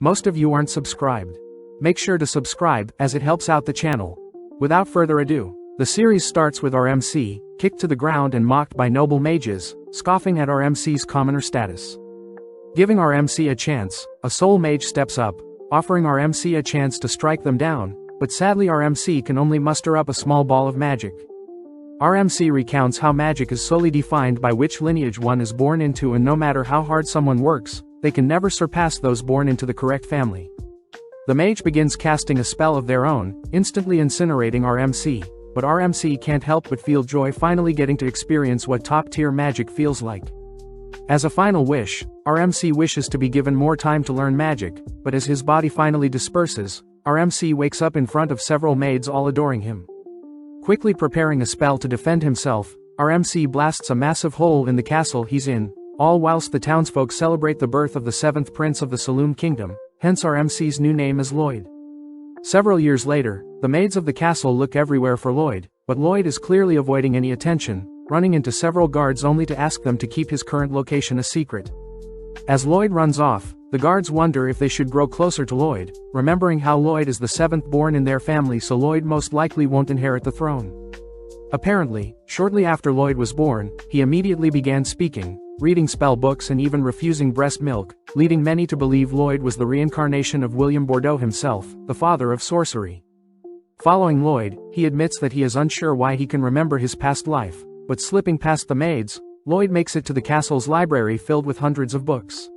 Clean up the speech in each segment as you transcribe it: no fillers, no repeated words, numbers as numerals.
Most of you aren't subscribed. Make sure to subscribe, as it helps out the channel. Without further ado, the series starts with our MC, kicked to the ground and mocked by noble mages, scoffing at our MC's commoner status. Giving our MC a chance, a soul mage steps up, offering our MC a chance to strike them down, but sadly our MC can only muster up a small ball of magic. Our MC recounts how magic is solely defined by which lineage one is born into, and no matter how hard someone works, they can never surpass those born into the correct family. The mage begins casting a spell of their own, instantly incinerating our MC, but our MC can't help but feel joy finally getting to experience what top-tier magic feels like. As a final wish, our MC wishes to be given more time to learn magic, but as his body finally disperses, our MC wakes up in front of several maids all adoring him. Quickly preparing a spell to defend himself, our MC blasts a massive hole in the castle he's in, all whilst the townsfolk celebrate the birth of the 7th prince of the Saloon Kingdom, hence our MC's new name is Lloyd. Several years later, the maids of the castle look everywhere for Lloyd, but Lloyd is clearly avoiding any attention, running into several guards only to ask them to keep his current location a secret. As Lloyd runs off, the guards wonder if they should grow closer to Lloyd, remembering how Lloyd is the 7th born in their family, so Lloyd most likely won't inherit the throne. Apparently, shortly after Lloyd was born, he immediately began speaking, reading spell books and even refusing breast milk, leading many to believe Lloyd was the reincarnation of William Bordeaux himself, the father of sorcery. Following Lloyd, he admits that he is unsure why he can remember his past life, but slipping past the maids, Lloyd makes it to the castle's library filled with hundreds of books.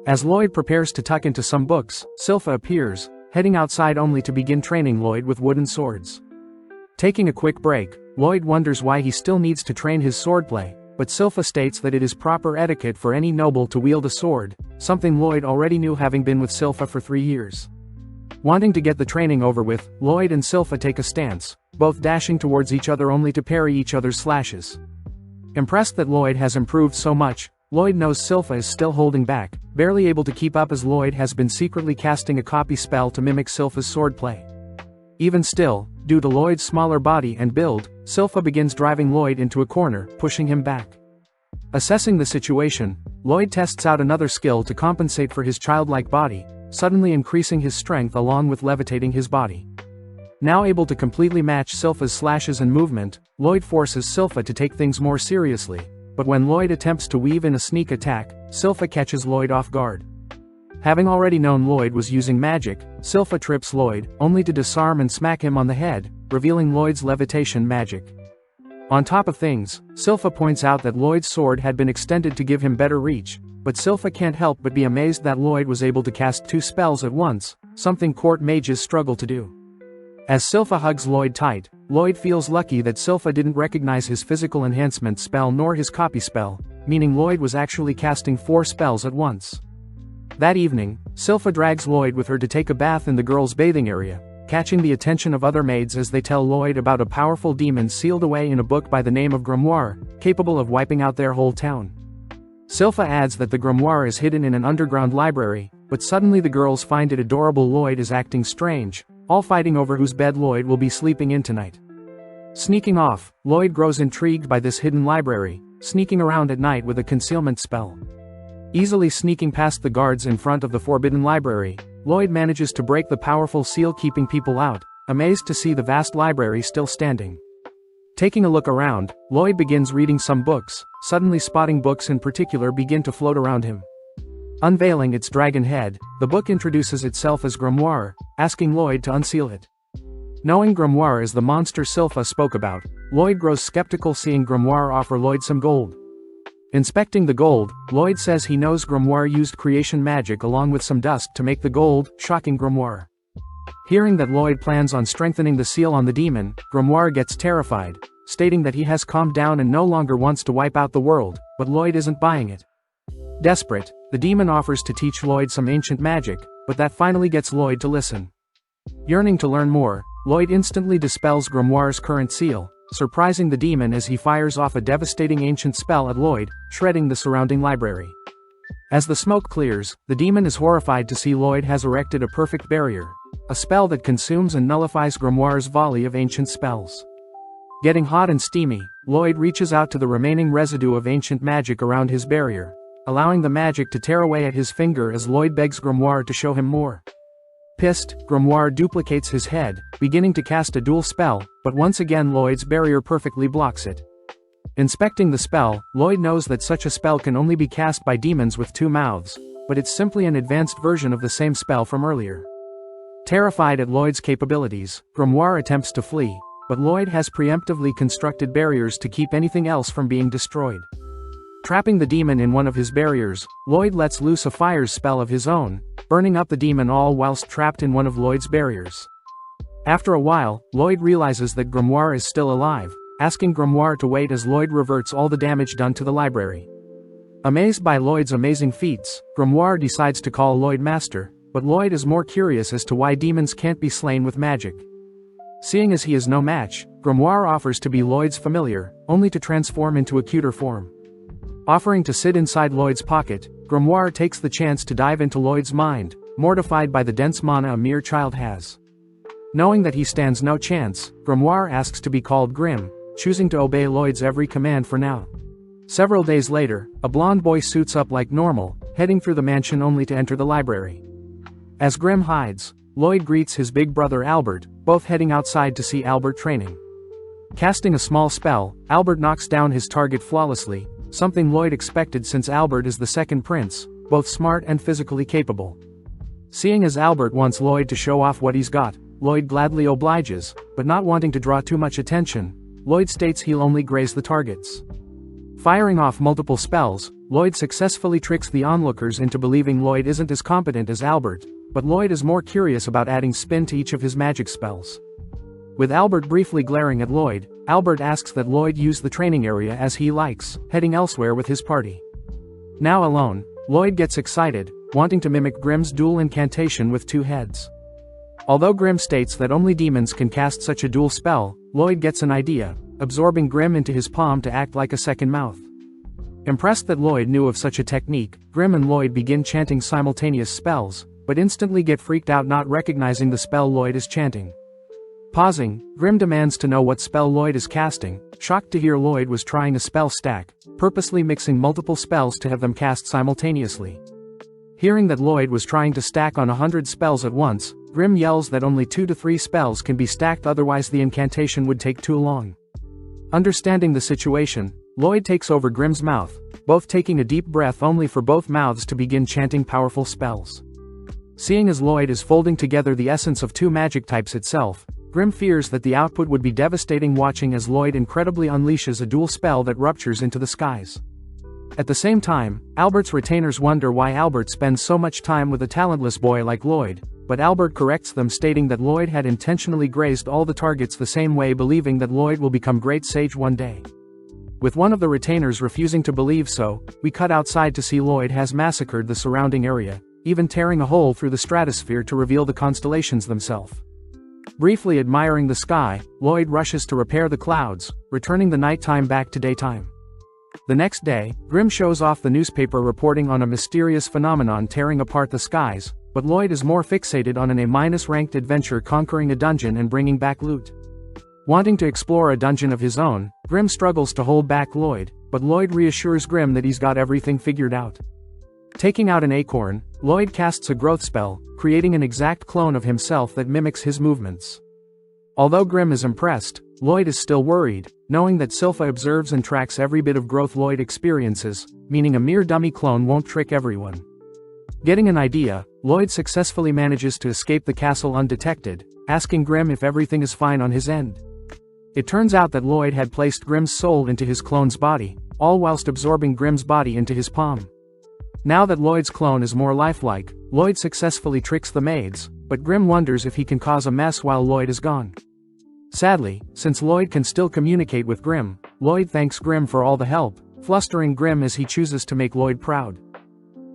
As Lloyd prepares to tuck into some books, Silpha appears, heading outside only to begin training Lloyd with wooden swords. Taking a quick break, Lloyd wonders why he still needs to train his swordplay, but Silpha states that it is proper etiquette for any noble to wield a sword, something Lloyd already knew having been with Silpha for 3 years. Wanting to get the training over with, Lloyd and Silpha take a stance, both dashing towards each other only to parry each other's slashes. Impressed that Lloyd has improved so much, Lloyd knows Silpha is still holding back, barely able to keep up as Lloyd has been secretly casting a copy spell to mimic Silpha's swordplay. Even still, due to Lloyd's smaller body and build, Silpha begins driving Lloyd into a corner, pushing him back. Assessing the situation, Lloyd tests out another skill to compensate for his childlike body, suddenly increasing his strength along with levitating his body. Now able to completely match Silpha's slashes and movement, Lloyd forces Silpha to take things more seriously, but when Lloyd attempts to weave in a sneak attack, Silpha catches Lloyd off guard. Having already known Lloyd was using magic, Silpha trips Lloyd, only to disarm and smack him on the head, revealing Lloyd's levitation magic. On top of things, Silpha points out that Lloyd's sword had been extended to give him better reach, but Silpha can't help but be amazed that Lloyd was able to cast 2 spells at once, something court mages struggle to do. As Silpha hugs Lloyd tight, Lloyd feels lucky that Silpha didn't recognize his physical enhancement spell nor his copy spell, meaning Lloyd was actually casting 4 spells at once. That evening, Silpha drags Lloyd with her to take a bath in the girls' bathing area, catching the attention of other maids as they tell Lloyd about a powerful demon sealed away in a book by the name of Grimoire, capable of wiping out their whole town. Silpha adds that the grimoire is hidden in an underground library, but suddenly the girls find it adorable Lloyd is acting strange, all fighting over whose bed Lloyd will be sleeping in tonight. Sneaking off, Lloyd grows intrigued by this hidden library, sneaking around at night with a concealment spell. Easily sneaking past the guards in front of the forbidden library, Lloyd manages to break the powerful seal keeping people out, amazed to see the vast library still standing. Taking a look around, Lloyd begins reading some books, suddenly spotting books in particular begin to float around him. Unveiling its dragon head, the book introduces itself as Grimoire, asking Lloyd to unseal it. Knowing Grimoire is the monster Silpha spoke about, Lloyd grows skeptical seeing Grimoire offer Lloyd some gold. Inspecting the gold, Lloyd says he knows Grimoire used creation magic along with some dust to make the gold, shocking Grimoire. Hearing that Lloyd plans on strengthening the seal on the demon, Grimoire gets terrified, stating that he has calmed down and no longer wants to wipe out the world, but Lloyd isn't buying it. Desperate, the demon offers to teach Lloyd some ancient magic, but that finally gets Lloyd to listen. Yearning to learn more, Lloyd instantly dispels Grimoire's current seal, surprising the demon as he fires off a devastating ancient spell at Lloyd, shredding the surrounding library. As the smoke clears, the demon is horrified to see Lloyd has erected a perfect barrier, a spell that consumes and nullifies Grimoire's volley of ancient spells. Getting hot and steamy, Lloyd reaches out to the remaining residue of ancient magic around his barrier. allowing the magic to tear away at his finger as Lloyd begs Grimoire to show him more. Pissed, Grimoire duplicates his head, beginning to cast a dual spell, but once again Lloyd's barrier perfectly blocks it. Inspecting the spell, Lloyd knows that such a spell can only be cast by demons with two mouths, but it's simply an advanced version of the same spell from earlier. Terrified at Lloyd's capabilities, Grimoire attempts to flee, but Lloyd has preemptively constructed barriers to keep anything else from being destroyed. Trapping the demon in one of his barriers, Lloyd lets loose a fire spell of his own, burning up the demon all whilst trapped in one of Lloyd's barriers. After a while, Lloyd realizes that Grimoire is still alive, asking Grimoire to wait as Lloyd reverts all the damage done to the library. Amazed by Lloyd's amazing feats, Grimoire decides to call Lloyd Master, but Lloyd is more curious as to why demons can't be slain with magic. Seeing as he is no match, Grimoire offers to be Lloyd's familiar, only to transform into a cuter form. Offering to sit inside Lloyd's pocket, Grimoire takes the chance to dive into Lloyd's mind, mortified by the dense mana a mere child has. Knowing that he stands no chance, Grimoire asks to be called Grim, choosing to obey Lloyd's every command for now. Several days later, a blonde boy suits up like normal, heading through the mansion only to enter the library. As Grim hides, Lloyd greets his big brother Albert, both heading outside to see Albert training. Casting a small spell, Albert knocks down his target flawlessly, something Lloyd expected since Albert is the second prince, both smart and physically capable. Seeing as Albert wants Lloyd to show off what he's got, Lloyd gladly obliges, but not wanting to draw too much attention, Lloyd states he'll only graze the targets. Firing off multiple spells, Lloyd successfully tricks the onlookers into believing Lloyd isn't as competent as Albert, but Lloyd is more curious about adding spin to each of his magic spells. With Albert briefly glaring at Lloyd, Albert asks that Lloyd use the training area as he likes, heading elsewhere with his party. Now alone, Lloyd gets excited, wanting to mimic Grim's dual incantation with two heads. Although Grim states that only demons can cast such a dual spell, Lloyd gets an idea, absorbing Grim into his palm to act like a second mouth. Impressed that Lloyd knew of such a technique, Grim and Lloyd begin chanting simultaneous spells, but instantly get freaked out not recognizing the spell Lloyd is chanting. Pausing, Grim demands to know what spell Lloyd is casting, shocked to hear Lloyd was trying a spell stack, purposely mixing multiple spells to have them cast simultaneously. Hearing that Lloyd was trying to stack on 100 spells at once, Grim yells that only 2 to 3 spells can be stacked, otherwise the incantation would take too long. Understanding the situation, Lloyd takes over Grim's mouth, both taking a deep breath only for both mouths to begin chanting powerful spells. Seeing as Lloyd is folding together the essence of two magic types itself, Grim fears that the output would be devastating, watching as Lloyd incredibly unleashes a dual spell that ruptures into the skies. At the same time, Albert's retainers wonder why Albert spends so much time with a talentless boy like Lloyd, but Albert corrects them, stating that Lloyd had intentionally grazed all the targets the same way, believing that Lloyd will become great sage one day. With one of the retainers refusing to believe so, we cut outside to see Lloyd has massacred the surrounding area, even tearing a hole through the stratosphere to reveal the constellations themselves. Briefly admiring the sky, Lloyd rushes to repair the clouds, returning the nighttime back to daytime. The next day, Grim shows off the newspaper reporting on a mysterious phenomenon tearing apart the skies, but Lloyd is more fixated on an A-ranked adventure conquering a dungeon and bringing back loot. Wanting to explore a dungeon of his own, Grim struggles to hold back Lloyd, but Lloyd reassures Grim that he's got everything figured out. Taking out an acorn, Lloyd casts a growth spell, creating an exact clone of himself that mimics his movements. Although Grim is impressed, Lloyd is still worried, knowing that Silpha observes and tracks every bit of growth Lloyd experiences, meaning a mere dummy clone won't trick everyone. Getting an idea, Lloyd successfully manages to escape the castle undetected, asking Grim if everything is fine on his end. It turns out that Lloyd had placed Grim's soul into his clone's body, all whilst absorbing Grim's body into his palm. Now that Lloyd's clone is more lifelike, Lloyd successfully tricks the maids, but Grim wonders if he can cause a mess while Lloyd is gone. Sadly, since Lloyd can still communicate with Grim, Lloyd thanks Grim for all the help, flustering Grim as he chooses to make Lloyd proud.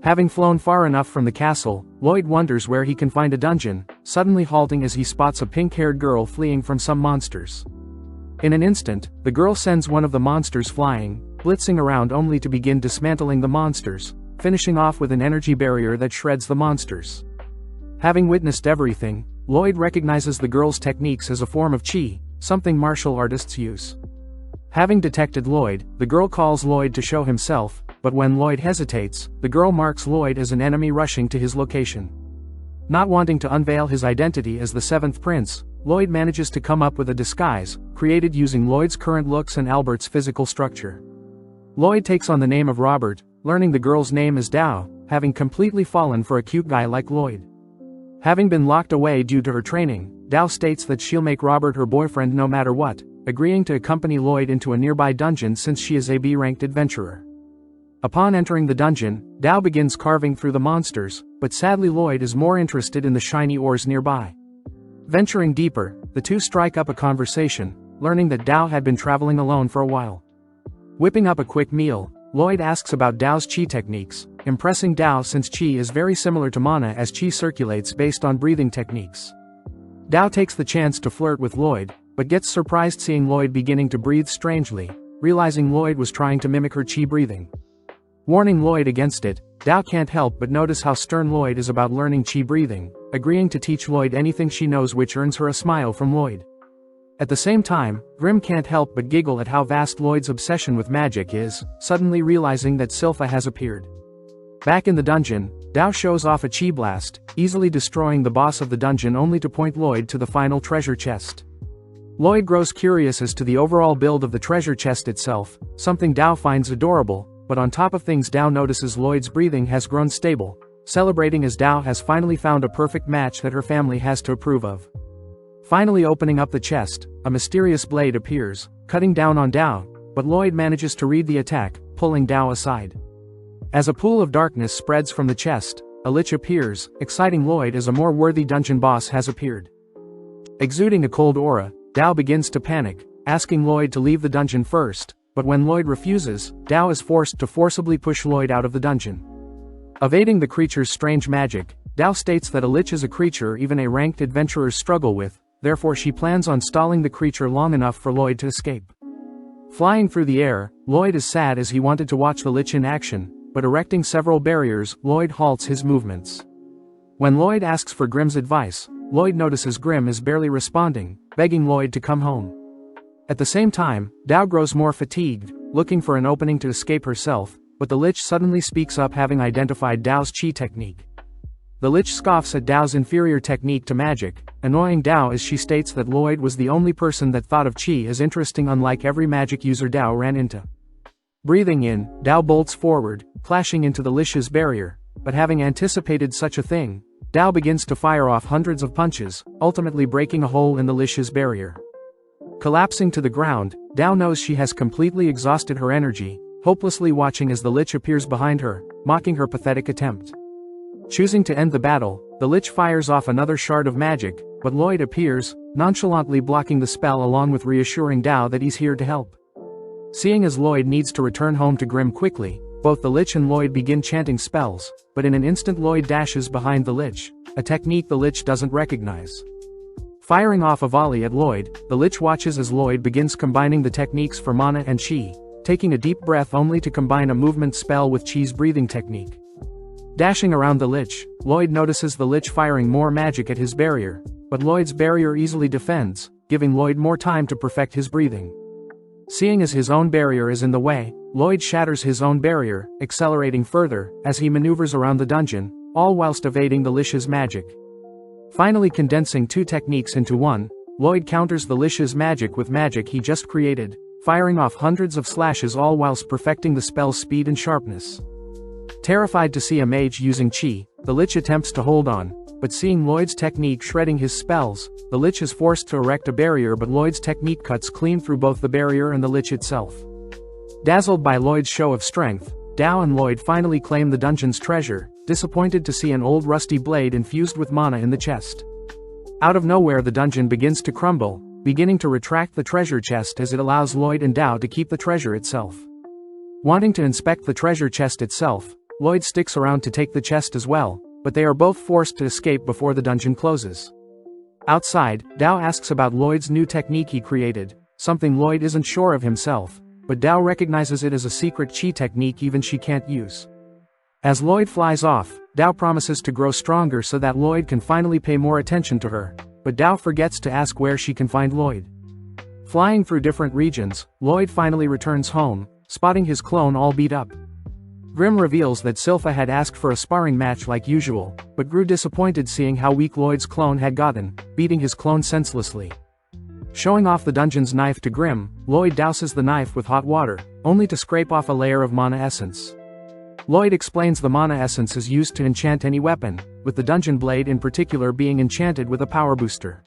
Having flown far enough from the castle, Lloyd wonders where he can find a dungeon, suddenly halting as he spots a pink-haired girl fleeing from some monsters. In an instant, the girl sends one of the monsters flying, blitzing around only to begin dismantling the monsters, finishing off with an energy barrier that shreds the monsters. Having witnessed everything, Lloyd recognizes the girl's techniques as a form of chi, something martial artists use. Having detected Lloyd, the girl calls Lloyd to show himself, but when Lloyd hesitates, the girl marks Lloyd as an enemy rushing to his location. Not wanting to unveil his identity as the seventh prince, Lloyd manages to come up with a disguise, created using Lloyd's current looks and Albert's physical structure. Lloyd takes on the name of Robert, learning the girl's name is Dao, having completely fallen for a cute guy like Lloyd. Having been locked away due to her training, Dao states that she'll make Robert her boyfriend no matter what, agreeing to accompany Lloyd into a nearby dungeon since she is a B-ranked adventurer. Upon entering the dungeon, Dao begins carving through the monsters, but sadly Lloyd is more interested in the shiny ores nearby. Venturing deeper, the two strike up a conversation, learning that Dao had been traveling alone for a while. Whipping up a quick meal, Lloyd asks about Dao's chi techniques, impressing Dao since chi is very similar to mana as chi circulates based on breathing techniques. Dao takes the chance to flirt with Lloyd, but gets surprised seeing Lloyd beginning to breathe strangely, realizing Lloyd was trying to mimic her chi breathing. Warning Lloyd against it, Dao can't help but notice how stern Lloyd is about learning chi breathing, agreeing to teach Lloyd anything she knows, which earns her a smile from Lloyd. At the same time, Grim can't help but giggle at how vast Lloyd's obsession with magic is, suddenly realizing that Silpha has appeared. Back in the dungeon, Dao shows off a chi blast, easily destroying the boss of the dungeon only to point Lloyd to the final treasure chest. Lloyd grows curious as to the overall build of the treasure chest itself, something Dao finds adorable, but on top of things Dao notices Lloyd's breathing has grown stable, celebrating as Dao has finally found a perfect match that her family has to approve of. Finally opening up the chest, a mysterious blade appears, cutting down on Dao, but Lloyd manages to read the attack, pulling Dao aside. As a pool of darkness spreads from the chest, a lich appears, exciting Lloyd as a more worthy dungeon boss has appeared. Exuding a cold aura, Dao begins to panic, asking Lloyd to leave the dungeon first, but when Lloyd refuses, Dao is forced to forcibly push Lloyd out of the dungeon. Evading the creature's strange magic, Dao states that a lich is a creature even a ranked adventurers struggle with, therefore she plans on stalling the creature long enough for Lloyd to escape. Flying through the air, Lloyd is sad as he wanted to watch the lich in action, but erecting several barriers, Lloyd halts his movements. When Lloyd asks for Grim's advice, Lloyd notices Grim is barely responding, begging Lloyd to come home. At the same time, Dao grows more fatigued, looking for an opening to escape herself, but the lich suddenly speaks up, having identified Dao's chi technique. The lich scoffs at Dao's inferior technique to magic, annoying Dao as she states that Lloyd was the only person that thought of chi as interesting, unlike every magic user Dao ran into. Breathing in, Dao bolts forward, clashing into the lich's barrier, but having anticipated such a thing, Dao begins to fire off hundreds of punches, ultimately breaking a hole in the lich's barrier. Collapsing to the ground, Dao knows she has completely exhausted her energy, hopelessly watching as the lich appears behind her, mocking her pathetic attempt. Choosing to end the battle, the lich fires off another shard of magic, but Lloyd appears, nonchalantly blocking the spell along with reassuring Dao that he's here to help. Seeing as Lloyd needs to return home to Grim quickly, both the lich and Lloyd begin chanting spells, but in an instant Lloyd dashes behind the lich, a technique the lich doesn't recognize. Firing off a volley at Lloyd, the lich watches as Lloyd begins combining the techniques for mana and chi, taking a deep breath only to combine a movement spell with chi's breathing technique. Dashing around the lich, Lloyd notices the lich firing more magic at his barrier, but Lloyd's barrier easily defends, giving Lloyd more time to perfect his breathing. Seeing as his own barrier is in the way, Lloyd shatters his own barrier, accelerating further, as he maneuvers around the dungeon, all whilst evading the lich's magic. Finally condensing two techniques into one, Lloyd counters the lich's magic with magic he just created, firing off hundreds of slashes all whilst perfecting the spell's speed and sharpness. Terrified to see a mage using chi, the lich attempts to hold on, but seeing Lloyd's technique shredding his spells, the lich is forced to erect a barrier, but Lloyd's technique cuts clean through both the barrier and the lich itself. Dazzled by Lloyd's show of strength, Dao and Lloyd finally claim the dungeon's treasure, disappointed to see an old rusty blade infused with mana in the chest. Out of nowhere the dungeon begins to crumble, beginning to retract the treasure chest as it allows Lloyd and Dao to keep the treasure itself. Wanting to inspect the treasure chest itself, Lloyd sticks around to take the chest as well, but they are both forced to escape before the dungeon closes. Outside, Dao asks about Lloyd's new technique he created, something Lloyd isn't sure of himself, but Dao recognizes it as a secret chi technique even she can't use. As Lloyd flies off, Dao promises to grow stronger so that Lloyd can finally pay more attention to her, but Dao forgets to ask where she can find Lloyd. Flying through different regions, Lloyd finally returns home, spotting his clone all beat up. Grim reveals that Silpha had asked for a sparring match like usual, but grew disappointed seeing how weak Lloyd's clone had gotten, beating his clone senselessly. Showing off the dungeon's knife to Grim, Lloyd douses the knife with hot water, only to scrape off a layer of mana essence. Lloyd explains the mana essence is used to enchant any weapon, with the dungeon blade in particular being enchanted with a power booster.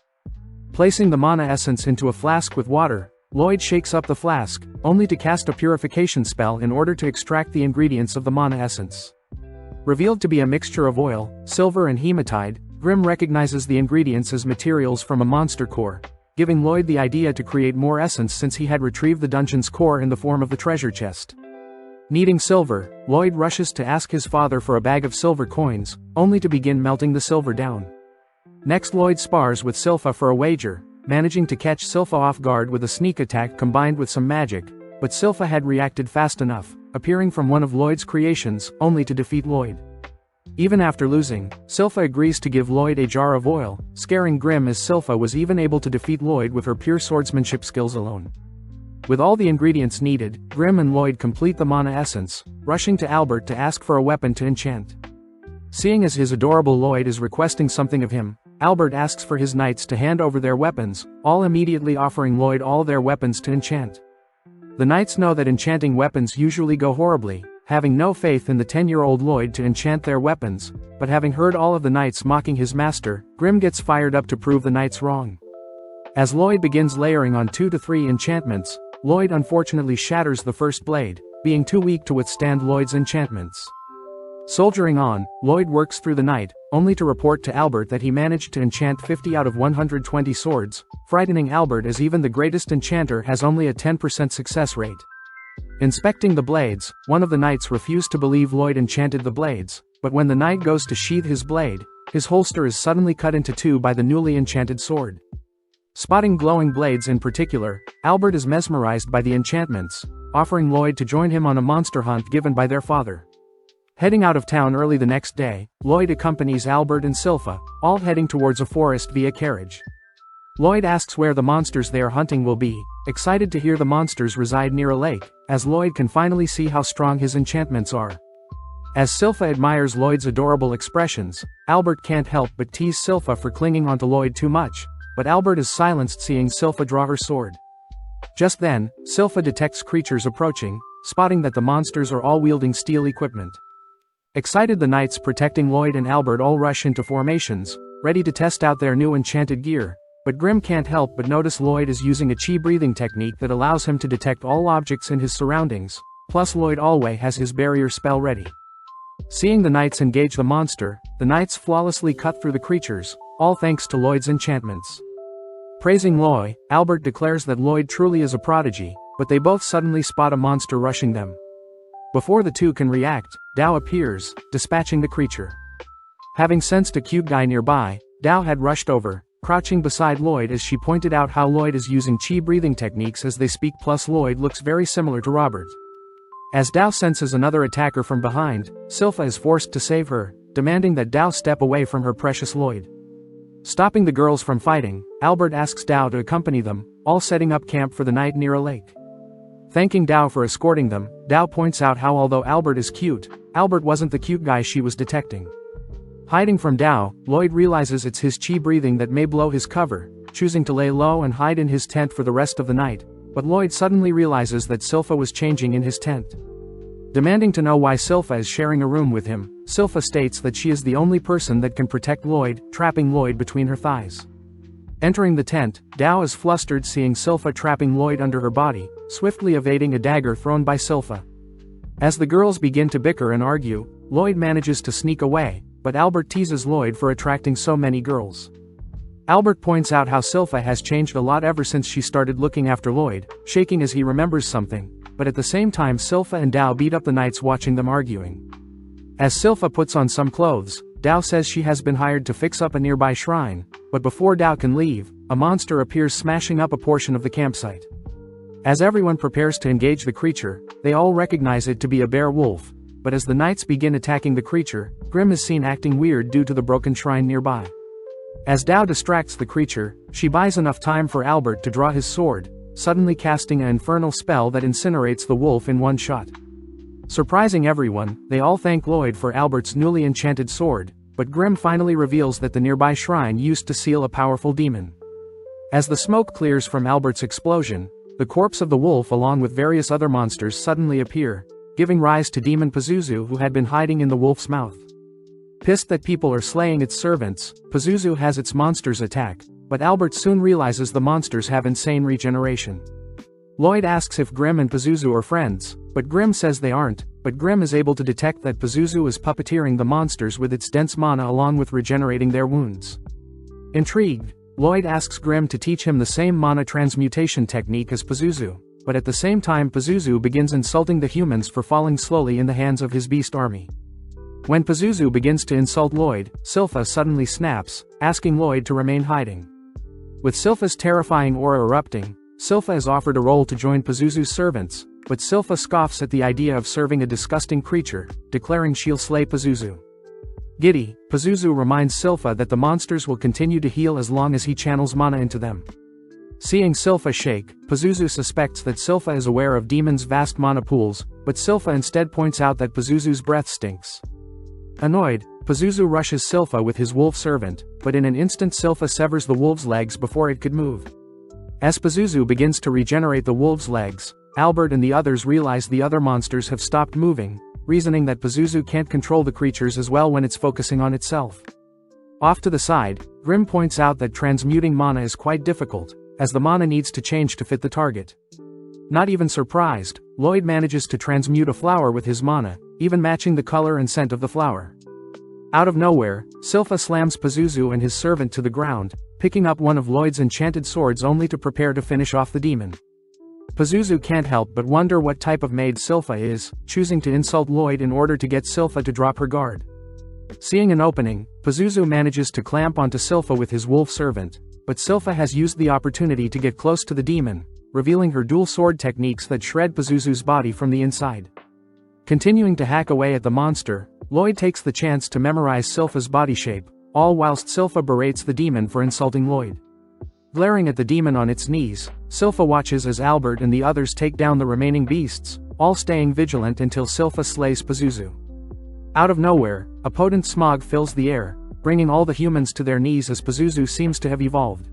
Placing the mana essence into a flask with water, Lloyd shakes up the flask, only to cast a purification spell in order to extract the ingredients of the mana essence. Revealed to be a mixture of oil, silver and hematite, Grim recognizes the ingredients as materials from a monster core, giving Lloyd the idea to create more essence since he had retrieved the dungeon's core in the form of the treasure chest. Needing silver, Lloyd rushes to ask his father for a bag of silver coins, only to begin melting the silver down. Next Lloyd spars with Silpha for a wager, managing to catch Silpha off guard with a sneak attack combined with some magic, but Silpha had reacted fast enough, appearing from one of Lloyd's creations, only to defeat Lloyd. Even after losing, Silpha agrees to give Lloyd a jar of oil, scaring Grim as Silpha was even able to defeat Lloyd with her pure swordsmanship skills alone. With all the ingredients needed, Grim and Lloyd complete the mana essence, rushing to Albert to ask for a weapon to enchant. Seeing as his adorable Lloyd is requesting something of him, Albert asks for his knights to hand over their weapons, all immediately offering Lloyd all their weapons to enchant. The knights know that enchanting weapons usually go horribly, having no faith in the 10-year-old Lloyd to enchant their weapons, but having heard all of the knights mocking his master, Grim gets fired up to prove the knights wrong. As Lloyd begins layering on 2 to 3 enchantments, Lloyd unfortunately shatters the first blade, being too weak to withstand Lloyd's enchantments. Soldiering on, Lloyd works through the night, only to report to Albert that he managed to enchant 50 out of 120 swords, frightening Albert as even the greatest enchanter has only a 10% success rate. Inspecting the blades, one of the knights refused to believe Lloyd enchanted the blades, but when the knight goes to sheath his blade, his holster is suddenly cut into 2 by the newly enchanted sword. Spotting glowing blades in particular, Albert is mesmerized by the enchantments, offering Lloyd to join him on a monster hunt given by their father. Heading out of town early the next day, Lloyd accompanies Albert and Silpha, all heading towards a forest via carriage. Lloyd asks where the monsters they are hunting will be, excited to hear the monsters reside near a lake, as Lloyd can finally see how strong his enchantments are. As Silpha admires Lloyd's adorable expressions, Albert can't help but tease Silpha for clinging onto Lloyd too much, but Albert is silenced seeing Silpha draw her sword. Just then, Silpha detects creatures approaching, spotting that the monsters are all wielding steel equipment. Excited, the knights protecting Lloyd and Albert all rush into formations, ready to test out their new enchanted gear, but Grim can't help but notice Lloyd is using a chi breathing technique that allows him to detect all objects in his surroundings, plus Lloyd always has his barrier spell ready. Seeing the knights engage the monster, the knights flawlessly cut through the creatures, all thanks to Lloyd's enchantments. Praising Lloyd, Albert declares that Lloyd truly is a prodigy, but they both suddenly spot a monster rushing them. Before the two can react, Dao appears, dispatching the creature. Having sensed a cute guy nearby, Dao had rushed over, crouching beside Lloyd as she pointed out how Lloyd is using chi breathing techniques as they speak, plus Lloyd looks very similar to Robert. As Dao senses another attacker from behind, Silpha is forced to save her, demanding that Dao step away from her precious Lloyd. Stopping the girls from fighting, Albert asks Dao to accompany them, all setting up camp for the night near a lake. Thanking Dao for escorting them, Dao points out how although Albert is cute, Albert wasn't the cute guy she was detecting. Hiding from Dao, Lloyd realizes it's his chi breathing that may blow his cover, choosing to lay low and hide in his tent for the rest of the night, but Lloyd suddenly realizes that Silpha was changing in his tent. Demanding to know why Silpha is sharing a room with him, Silpha states that she is the only person that can protect Lloyd, trapping Lloyd between her thighs. Entering the tent, Dao is flustered seeing Silpha trapping Lloyd under her body, swiftly evading a dagger thrown by Silpha. As the girls begin to bicker and argue, Lloyd manages to sneak away, but Albert teases Lloyd for attracting so many girls. Albert points out how Silpha has changed a lot ever since she started looking after Lloyd, shaking as he remembers something, but at the same time Silpha and Dao beat up the knights watching them arguing. As Silpha puts on some clothes, Dao says she has been hired to fix up a nearby shrine, but before Dao can leave, a monster appears smashing up a portion of the campsite. As everyone prepares to engage the creature, they all recognize it to be a bear wolf, but as the knights begin attacking the creature, Grim is seen acting weird due to the broken shrine nearby. As Dao distracts the creature, she buys enough time for Albert to draw his sword, suddenly casting an infernal spell that incinerates the wolf in one shot. Surprising everyone, they all thank Lloyd for Albert's newly enchanted sword, but Grimm finally reveals that the nearby shrine used to seal a powerful demon. As the smoke clears from Albert's explosion, the corpse of the wolf along with various other monsters suddenly appear, giving rise to Demon Pazuzu, who had been hiding in the wolf's mouth. Pissed that people are slaying its servants, Pazuzu has its monsters attack, but Albert soon realizes the monsters have insane regeneration. Lloyd asks if Grimm and Pazuzu are friends, but Grimm says they aren't, but Grimm is able to detect that Pazuzu is puppeteering the monsters with its dense mana along with regenerating their wounds. Intrigued, Lloyd asks Grimm to teach him the same mana transmutation technique as Pazuzu, but at the same time Pazuzu begins insulting the humans for falling slowly in the hands of his beast army. When Pazuzu begins to insult Lloyd, Silpha suddenly snaps, asking Lloyd to remain hiding. With Silpha's terrifying aura erupting, Silpha is offered a role to join Pazuzu's servants, but Silpha scoffs at the idea of serving a disgusting creature, declaring she'll slay Pazuzu. Giddy, Pazuzu reminds Silpha that the monsters will continue to heal as long as he channels mana into them. Seeing Silpha shake, Pazuzu suspects that Silpha is aware of Demon's vast mana pools, but Silpha instead points out that Pazuzu's breath stinks. Annoyed, Pazuzu rushes Silpha with his wolf servant, but in an instant Silpha severs the wolf's legs before it could move. As Pazuzu begins to regenerate the wolf's legs, Albert and the others realize the other monsters have stopped moving, reasoning that Pazuzu can't control the creatures as well when it's focusing on itself. Off to the side, Grimm points out that transmuting mana is quite difficult, as the mana needs to change to fit the target. Not even surprised, Lloyd manages to transmute a flower with his mana, even matching the color and scent of the flower. Out of nowhere, Silpha slams Pazuzu and his servant to the ground, picking up one of Lloyd's enchanted swords only to prepare to finish off the demon. Pazuzu can't help but wonder what type of maid Silpha is, choosing to insult Lloyd in order to get Silpha to drop her guard. Seeing an opening, Pazuzu manages to clamp onto Silpha with his wolf servant, but Silpha has used the opportunity to get close to the demon, revealing her dual sword techniques that shred Pazuzu's body from the inside. Continuing to hack away at the monster, Lloyd takes the chance to memorize Silpha's body shape, all whilst Silpha berates the demon for insulting Lloyd. Glaring at the demon on its knees, Silpha watches as Albert and the others take down the remaining beasts, all staying vigilant until Silpha slays Pazuzu. Out of nowhere, a potent smog fills the air, bringing all the humans to their knees as Pazuzu seems to have evolved.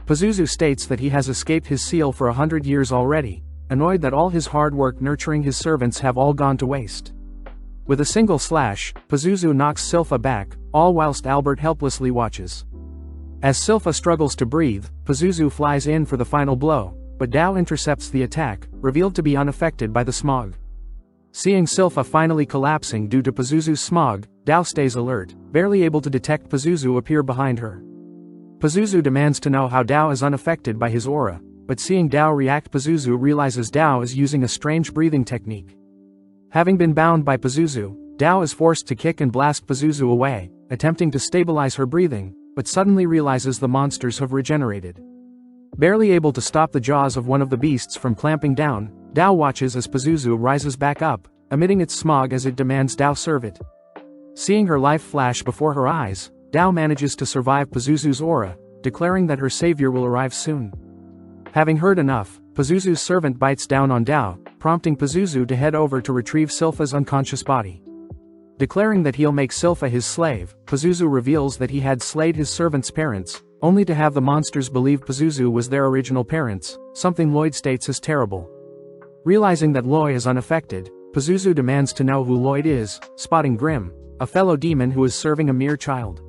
Pazuzu states that he has escaped his seal for 100 years already, annoyed that all his hard work nurturing his servants have all gone to waste. With a single slash, Pazuzu knocks Silpha back, all whilst Albert helplessly watches. As Silpha struggles to breathe, Pazuzu flies in for the final blow, but Dao intercepts the attack, revealed to be unaffected by the smog. Seeing Silpha finally collapsing due to Pazuzu's smog, Dao stays alert, barely able to detect Pazuzu appear behind her. Pazuzu demands to know how Dao is unaffected by his aura, but seeing Dao react, Pazuzu realizes Dao is using a strange breathing technique. Having been bound by Pazuzu, Dao is forced to kick and blast Pazuzu away, attempting to stabilize her breathing, but suddenly realizes the monsters have regenerated. Barely able to stop the jaws of one of the beasts from clamping down, Dao watches as Pazuzu rises back up, emitting its smog as it demands Dao serve it. Seeing her life flash before her eyes, Dao manages to survive Pazuzu's aura, declaring that her savior will arrive soon. Having heard enough, Pazuzu's servant bites down on Dao, prompting Pazuzu to head over to retrieve Silpha's unconscious body. Declaring that he'll make Silpha his slave, Pazuzu reveals that he had slayed his servant's parents, only to have the monsters believe Pazuzu was their original parents, something Lloyd states is terrible. Realizing that Lloyd is unaffected, Pazuzu demands to know who Lloyd is, spotting Grimm, a fellow demon who is serving a mere child.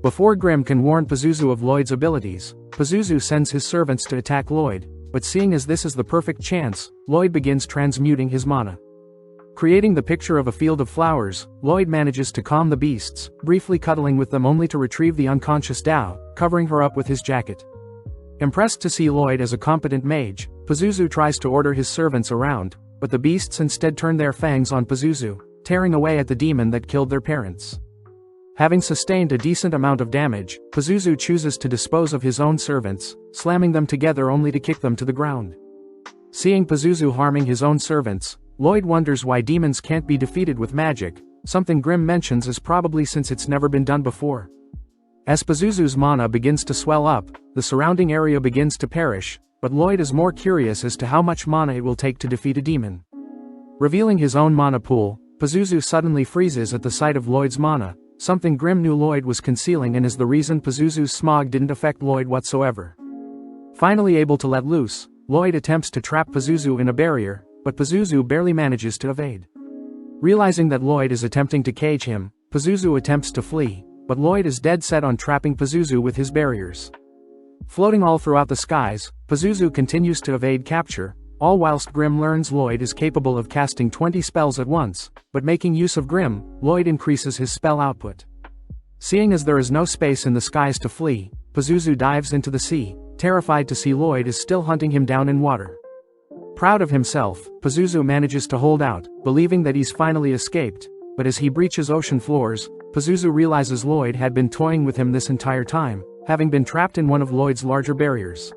Before Grimm can warn Pazuzu of Lloyd's abilities, Pazuzu sends his servants to attack Lloyd, but seeing as this is the perfect chance, Lloyd begins transmuting his mana. Creating the picture of a field of flowers, Lloyd manages to calm the beasts, briefly cuddling with them only to retrieve the unconscious Dao, covering her up with his jacket. Impressed to see Lloyd as a competent mage, Pazuzu tries to order his servants around, but the beasts instead turn their fangs on Pazuzu, tearing away at the demon that killed their parents. Having sustained a decent amount of damage, Pazuzu chooses to dispose of his own servants, slamming them together only to kick them to the ground. Seeing Pazuzu harming his own servants, Lloyd wonders why demons can't be defeated with magic, something Grimm mentions is probably since it's never been done before. As Pazuzu's mana begins to swell up, the surrounding area begins to perish, but Lloyd is more curious as to how much mana it will take to defeat a demon. Revealing his own mana pool, Pazuzu suddenly freezes at the sight of Lloyd's mana, something Grim knew Lloyd was concealing and is the reason Pazuzu's smog didn't affect Lloyd whatsoever. Finally able to let loose, Lloyd attempts to trap Pazuzu in a barrier, but Pazuzu barely manages to evade. Realizing that Lloyd is attempting to cage him, Pazuzu attempts to flee, but Lloyd is dead set on trapping Pazuzu with his barriers. Floating all throughout the skies, Pazuzu continues to evade capture, all whilst Grim learns Lloyd is capable of casting 20 spells at once, but making use of Grim, Lloyd increases his spell output. Seeing as there is no space in the skies to flee, Pazuzu dives into the sea, terrified to see Lloyd is still hunting him down in water. Proud of himself, Pazuzu manages to hold out, believing that he's finally escaped, but as he breaches ocean floors, Pazuzu realizes Lloyd had been toying with him this entire time, having been trapped in one of Lloyd's larger barriers.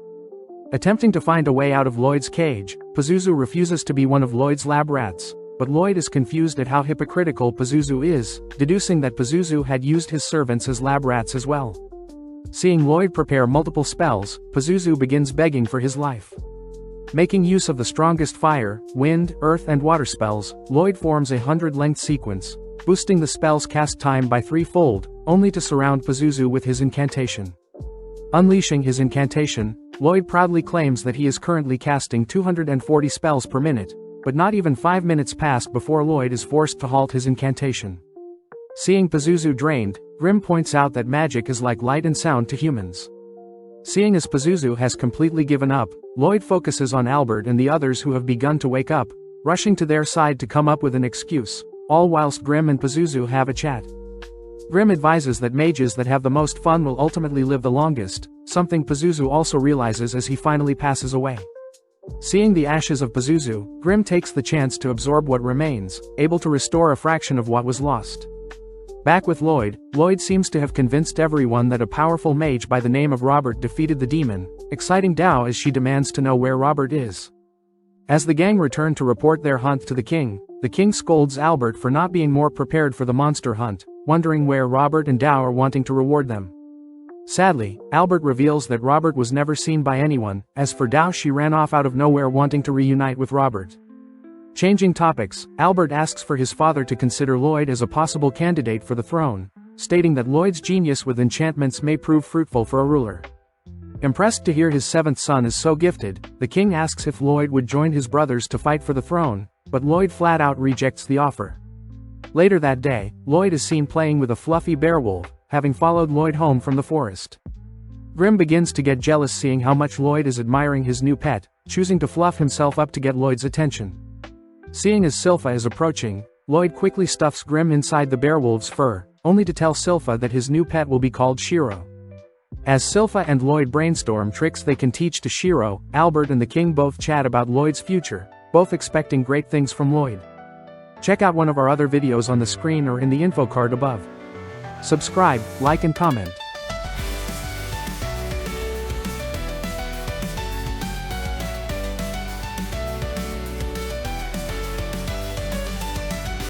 Attempting to find a way out of Lloyd's cage, Pazuzu refuses to be one of Lloyd's lab rats, but Lloyd is confused at how hypocritical Pazuzu is, deducing that Pazuzu had used his servants as lab rats as well. Seeing Lloyd prepare multiple spells, Pazuzu begins begging for his life. Making use of the strongest fire, wind, earth and water spells, Lloyd forms a 100-length sequence, boosting the spell's cast time by 3-fold, only to surround Pazuzu with his incantation. Unleashing his incantation, Lloyd proudly claims that he is currently casting 240 spells per minute, but not even 5 minutes pass before Lloyd is forced to halt his incantation. Seeing Pazuzu drained, Grim points out that magic is like light and sound to humans. Seeing as Pazuzu has completely given up, Lloyd focuses on Albert and the others who have begun to wake up, rushing to their side to come up with an excuse, all whilst Grim and Pazuzu have a chat. Grim advises that mages that have the most fun will ultimately live the longest, something Pazuzu also realizes as he finally passes away. Seeing the ashes of Pazuzu, Grim takes the chance to absorb what remains, able to restore a fraction of what was lost. Back with Lloyd, Lloyd seems to have convinced everyone that a powerful mage by the name of Robert defeated the demon, exciting Dao as she demands to know where Robert is. As the gang return to report their hunt to the king scolds Albert for not being more prepared for the monster hunt, wondering where Robert and Dao are wanting to reward them. Sadly, Albert reveals that Robert was never seen by anyone, as for Dao she ran off out of nowhere wanting to reunite with Robert. Changing topics, Albert asks for his father to consider Lloyd as a possible candidate for the throne, stating that Lloyd's genius with enchantments may prove fruitful for a ruler. Impressed to hear his seventh son is so gifted, the king asks if Lloyd would join his brothers to fight for the throne, but Lloyd flat out rejects the offer. Later that day, Lloyd is seen playing with a fluffy bearwolf, having followed Lloyd home from the forest. Grim begins to get jealous seeing how much Lloyd is admiring his new pet, choosing to fluff himself up to get Lloyd's attention. Seeing as Silpha is approaching, Lloyd quickly stuffs Grim inside the bearwolf's fur, only to tell Silpha that his new pet will be called Shiro. As Silpha and Lloyd brainstorm tricks they can teach to Shiro, Albert and the king both chat about Lloyd's future, both expecting great things from Lloyd. Check out one of our other videos on the screen or in the info card above. Subscribe, like and comment.